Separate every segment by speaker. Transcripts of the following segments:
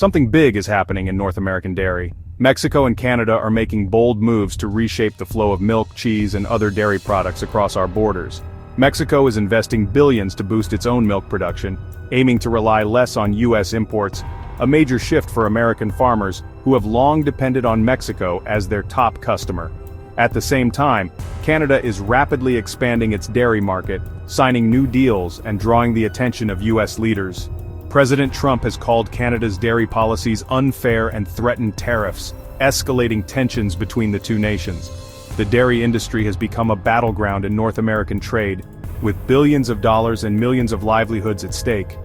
Speaker 1: Something big is happening in North American dairy. Mexico and Canada are making bold moves to reshape the flow of milk, cheese, and other dairy products across our borders. Mexico is investing billions to boost its own milk production, aiming to rely less on U.S. imports, a major shift for American farmers who have long depended on Mexico as their top customer. At the same time, Canada is rapidly expanding its dairy market, signing new deals and drawing the attention of U.S. leaders. President Trump has called Canada's dairy policies unfair and threatened tariffs, escalating tensions between the two nations. The dairy industry has become a battleground in North American trade, with billions of dollars and millions of livelihoods at stake.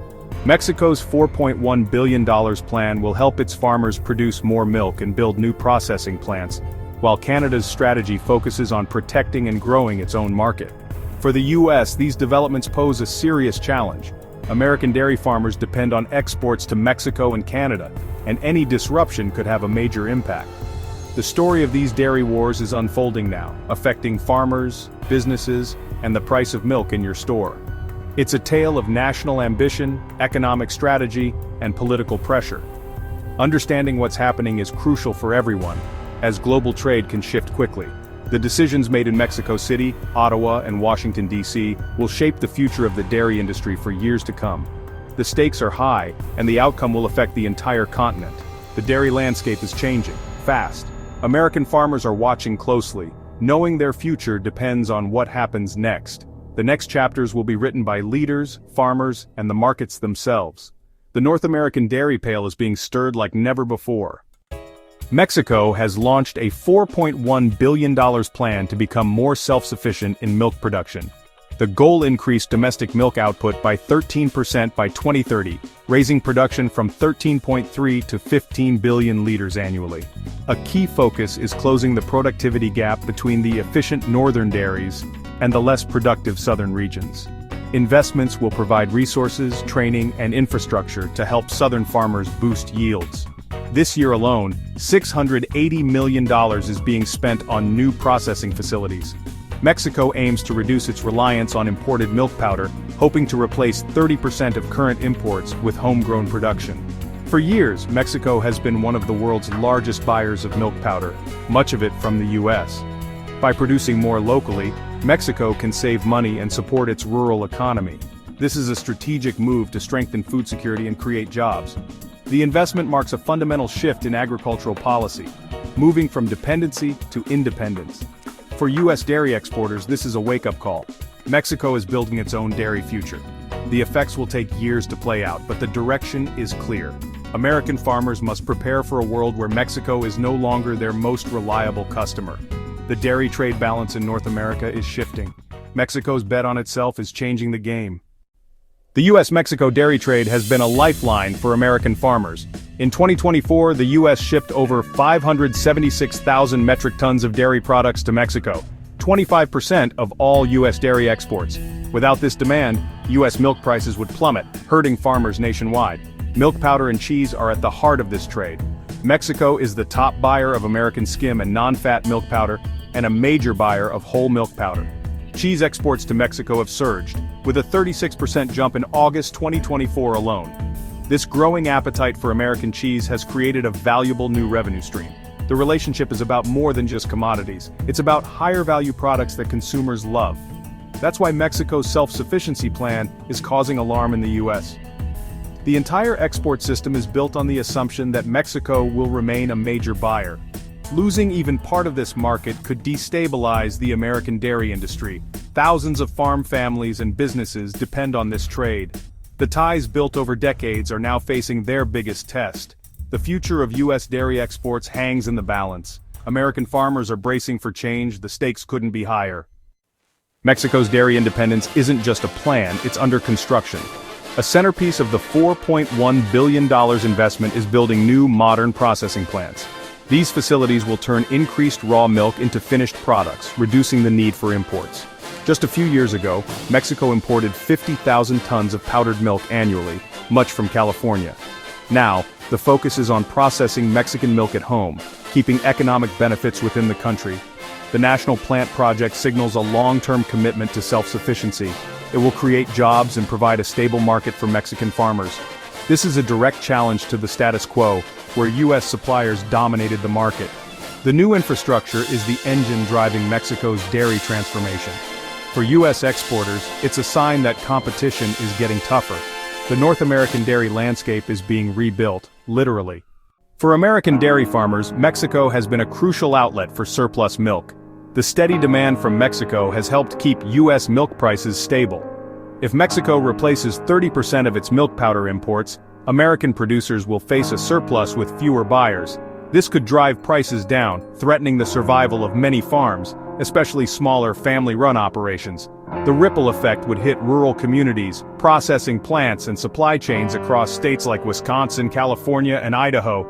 Speaker 1: Mexico's $4.1 billion plan will help its farmers produce more milk and build new processing plants, while Canada's strategy focuses on protecting and growing its own market. For the U.S., these developments pose a serious challenge. American dairy farmers depend on exports to Mexico and Canada, and any disruption could have a major impact. The story of these dairy wars is unfolding now, affecting farmers, businesses, and the price of milk in your store. It's a tale of national ambition, economic strategy, and political pressure. Understanding what's happening is crucial for everyone, as global trade can shift quickly. The decisions made in Mexico City, Ottawa, and Washington, D.C. will shape the future of the dairy industry for years to come. The stakes are high, and the outcome will affect the entire continent. The dairy landscape is changing, fast. American farmers are watching closely, knowing their future depends on what happens next. The next chapters will be written by leaders, farmers, and the markets themselves. The North American dairy pail is being stirred like never before. Mexico has launched a $4.1 billion plan to become more self-sufficient in milk production. The goal increased domestic milk output by 13% by 2030, raising production from 13.3 to 15 billion liters annually. A key focus is closing the productivity gap between the efficient northern dairies and the less productive southern regions. Investments will provide resources, training, and infrastructure to help southern farmers boost yields. This year alone, $680 million is being spent on new processing facilities. Mexico aims to reduce its reliance on imported milk powder, hoping to replace 30% of current imports with homegrown production. For years, Mexico has been one of the world's largest buyers of milk powder, much of it from the U.S. By producing more locally, Mexico can save money and support its rural economy. This is a strategic move to strengthen food security and create jobs. The investment marks a fundamental shift in agricultural policy, moving from dependency to independence. For U.S. dairy exporters, this is a wake-up call. Mexico is building its own dairy future. The effects will take years to play out, but the direction is clear. American farmers must prepare for a world where Mexico is no longer their most reliable customer. The dairy trade balance in North America is shifting. Mexico's bet on itself is changing the game. The U.S.-Mexico dairy trade has been a lifeline for American farmers. In 2024, the U.S. shipped over 576,000 metric tons of dairy products to Mexico, 25% of all U.S. dairy exports. Without this demand, U.S. milk prices would plummet, hurting farmers nationwide. Milk powder and cheese are at the heart of this trade. Mexico is the top buyer of American skim and non-fat milk powder, and a major buyer of whole milk powder. Cheese exports to Mexico have surged, with a 36% jump in August 2024 alone. This growing appetite for American cheese has created a valuable new revenue stream. The relationship is about more than just commodities. It's about higher-value products that consumers love. That's why Mexico's self-sufficiency plan is causing alarm in the U.S. The entire export system is built on the assumption that Mexico will remain a major buyer. Losing even part of this market could destabilize the American dairy industry. Thousands of farm families and businesses depend on this trade. The ties built over decades are now facing their biggest test. The future of U.S. dairy exports hangs in the balance. American farmers are bracing for change. The stakes couldn't be higher. Mexico's dairy independence isn't just a plan, it's under construction. A centerpiece of the $4.1 billion investment is building new modern processing plants. These facilities will turn increased raw milk into finished products, reducing the need for imports. Just a few years ago, Mexico imported 50,000 tons of powdered milk annually, much from California. Now, the focus is on processing Mexican milk at home, keeping economic benefits within the country. The National Plant Project signals a long-term commitment to self-sufficiency. It will create jobs and provide a stable market for Mexican farmers. This is a direct challenge to the status quo, where U.S. suppliers dominated the market. The new infrastructure is the engine driving Mexico's dairy transformation. For U.S. exporters, it's a sign that competition is getting tougher. The North American dairy landscape is being rebuilt, literally. For American dairy farmers, Mexico has been a crucial outlet for surplus milk. The steady demand from Mexico has helped keep U.S. milk prices stable. If Mexico replaces 30% of its milk powder imports, American producers will face a surplus with fewer buyers. This could drive prices down, threatening the survival of many farms, especially smaller family-run operations. The ripple effect would hit rural communities, processing plants and supply chains across states like Wisconsin, California, and Idaho.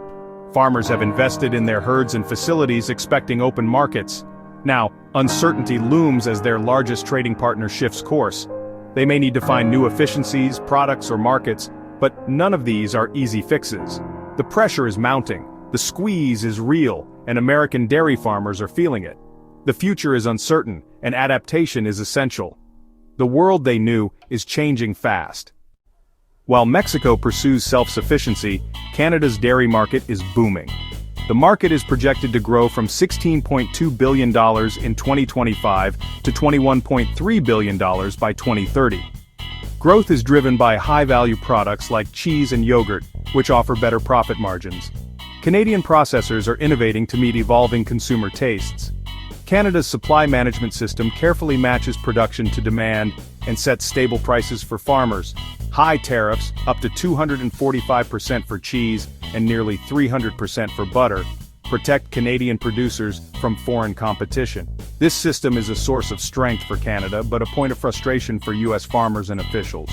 Speaker 1: Farmers have invested in their herds and facilities expecting open markets. Now, uncertainty looms as their largest trading partner shifts course. They may need to find new efficiencies, products, or markets, but none of these are easy fixes. The pressure is mounting, the squeeze is real, and American dairy farmers are feeling it. The future is uncertain, and adaptation is essential. The world they knew is changing fast. While Mexico pursues self-sufficiency, Canada's dairy market is booming. The market is projected to grow from $16.2 billion in 2025 to $21.3 billion by 2030. Growth is driven by high-value products like cheese and yogurt, which offer better profit margins. Canadian processors are innovating to meet evolving consumer tastes. Canada's supply management system carefully matches production to demand and sets stable prices for farmers. High tariffs, up to 245% for cheese and nearly 300% for butter, protect Canadian producers from foreign competition. This system is a source of strength for Canada, but a point of frustration for U.S. farmers and officials.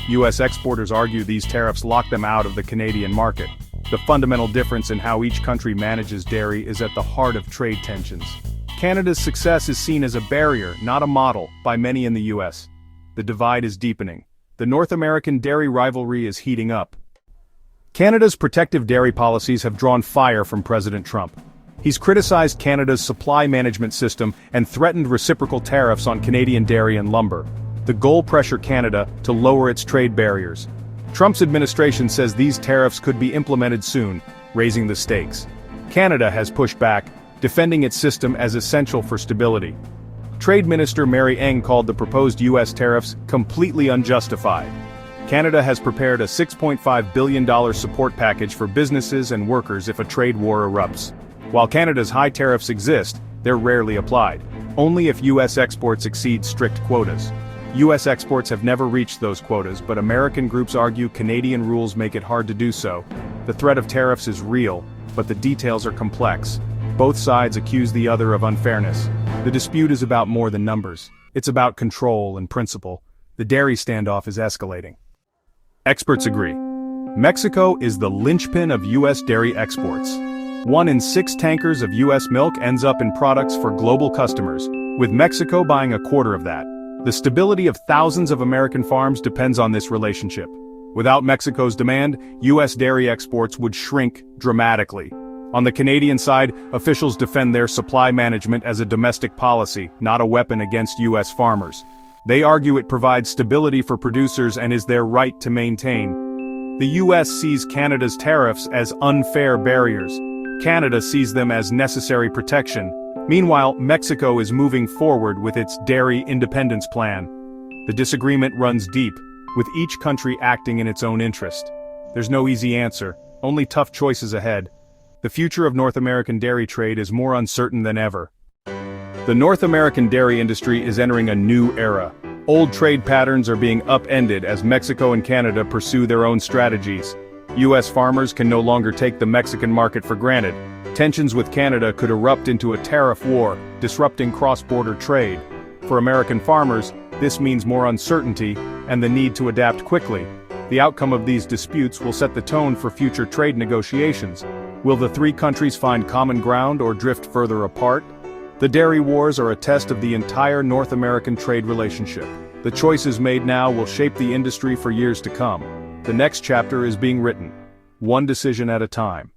Speaker 1: U.S. exporters argue these tariffs lock them out of the Canadian market. The fundamental difference in how each country manages dairy is at the heart of trade tensions. Canada's success is seen as a barrier, not a model, by many in the U.S. The divide is deepening. The North American dairy rivalry is heating up. Canada's protective dairy policies have drawn fire from President Trump. He's criticized Canada's supply management system and threatened reciprocal tariffs on Canadian dairy and lumber. The goal pressure Canada to lower its trade barriers. Trump's administration says these tariffs could be implemented soon, raising the stakes. Canada has pushed back, defending its system as essential for stability. Trade Minister Mary Ng called the proposed U.S. tariffs completely unjustified. Canada has prepared a $6.5 billion support package for businesses and workers if a trade war erupts. While Canada's high tariffs exist, they're rarely applied. Only if U.S. exports exceed strict quotas. U.S. exports have never reached those quotas, but American groups argue Canadian rules make it hard to do so. The threat of tariffs is real, but the details are complex. Both sides accuse the other of unfairness. The dispute is about more than numbers. It's about control and principle. The dairy standoff is escalating. Experts agree. Mexico is the linchpin of U.S. dairy exports. 1 in 6 tankers of U.S. milk ends up in products for global customers, with Mexico buying a quarter of that. The stability of thousands of American farms depends on this relationship. Without Mexico's demand, U.S. dairy exports would shrink dramatically. On the Canadian side, officials defend their supply management as a domestic policy, not a weapon against U.S. farmers. They argue it provides stability for producers and is their right to maintain. The U.S. sees Canada's tariffs as unfair barriers. Canada sees them as necessary protection. Meanwhile, Mexico is moving forward with its dairy independence plan. The disagreement runs deep, with each country acting in its own interest. There's no easy answer, only tough choices ahead. The future of North American dairy trade is more uncertain than ever. The North American dairy industry is entering a new era. Old trade patterns are being upended as Mexico and Canada pursue their own strategies. U.S. farmers can no longer take the Mexican market for granted. Tensions with Canada could erupt into a tariff war, disrupting cross-border trade. For American farmers, this means more uncertainty and the need to adapt quickly. The outcome of these disputes will set the tone for future trade negotiations. Will the three countries find common ground or drift further apart? The dairy wars are a test of the entire North American trade relationship. The choices made now will shape the industry for years to come. The next chapter is being written, one decision at a time.